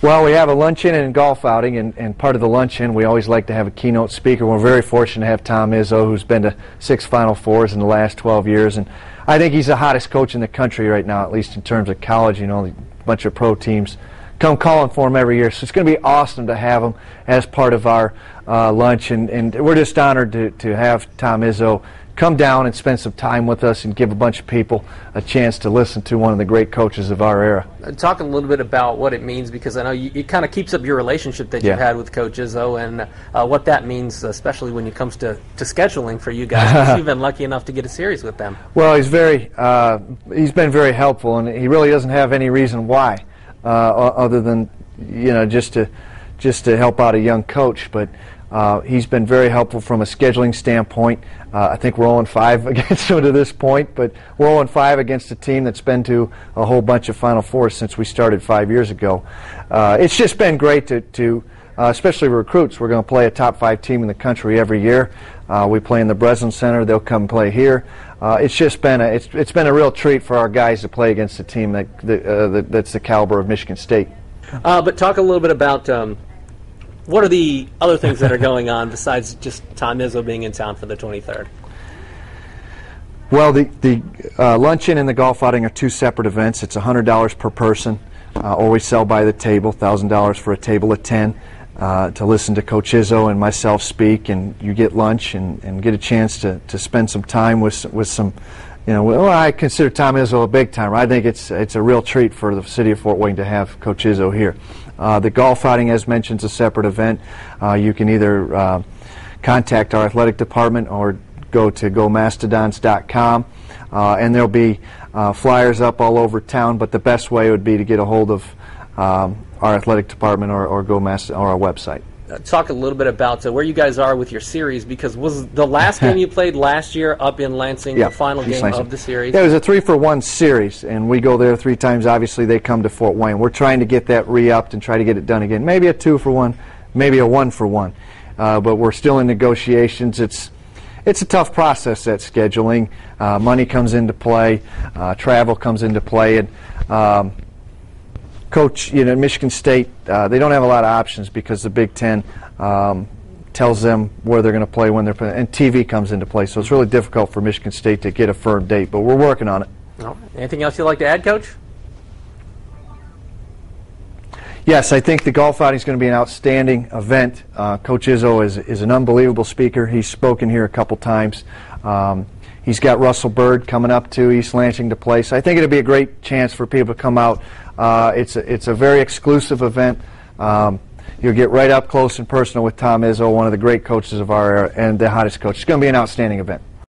Well, we have a luncheon and golf outing, and part of the luncheon we always like to have a keynote speaker. We're very fortunate to have Tom Izzo, who's been to 6 Final Fours in the last 12 years, and I think he's the hottest coach in the country right now, at least in terms of college. You know, a bunch of pro teams come calling for him every year, so it's going to be awesome to have him as part of our lunch, and we're just honored to have Tom Izzo come down and spend some time with us and give a bunch of people a chance to listen to one of the great coaches of our era. Talk a little bit about what it means, because I know it kind of keeps up your relationship that you've had with Coach Izzo, and what that means, especially when it comes to scheduling for you guys, because you've been lucky enough to get a series with them. Well, he's been very helpful, and he really doesn't have any reason why, other than, you know, just to help out a young coach. But he's been very helpful from a scheduling standpoint. I think we're 0-5 against him to this point, but we're 0-5 against a team that's been to a whole bunch of Final Fours since we started 5 years ago. It's just been great to especially recruits. We're going to play a top 5 team in the country every year. We play in the Breslin Center. They'll come play here. It's just been it's been a real treat for our guys to play against a team that's the caliber of Michigan State. But talk a little bit about what are the other things that are going on besides just Tom Izzo being in town for the 23rd? Well, the luncheon and the golf outing are 2 separate events. It's $100 per person, or we sell by the table, $1,000 for a table of 10 to listen to Coach Izzo and myself speak, and you get lunch and get a chance to spend some time with some, you know, well, I consider Tom Izzo a big timer. I think it's a real treat for the city of Fort Wayne to have Coach Izzo here. The golf outing, as mentioned, is a separate event. You can either contact our athletic department or go to gomastodons.com, and there'll be flyers up all over town, but the best way would be to get a hold of our athletic department or our website. Talk a little bit about where you guys are with your series, because was the last game you played last year up in Lansing the final game of the series? Yeah, it was a 3-for-1 series, and we go there 3 times. Obviously, they come to Fort Wayne. We're trying to get that re-upped and try to get it done again. Maybe a 2-for-1, maybe a 1-for-1, but we're still in negotiations. It's a tough process, that scheduling. Money comes into play, travel comes into play, and Coach, you know, Michigan State, they don't have a lot of options because the Big Ten tells them where they're going to play, when they're playing, and TV comes into play. So it's really difficult for Michigan State to get a firm date, but we're working on it. Anything else you'd like to add, Coach? Yes, I think the golf outing is going to be an outstanding event. Coach Izzo is an unbelievable speaker. He's spoken here a couple times. He's got Russell Byrd coming up to East Lansing to play, so I think it'll be a great chance for people to come out. It's a very exclusive event. You'll get right up close and personal with Tom Izzo, one of the great coaches of our era and the hottest coach. It's going to be an outstanding event.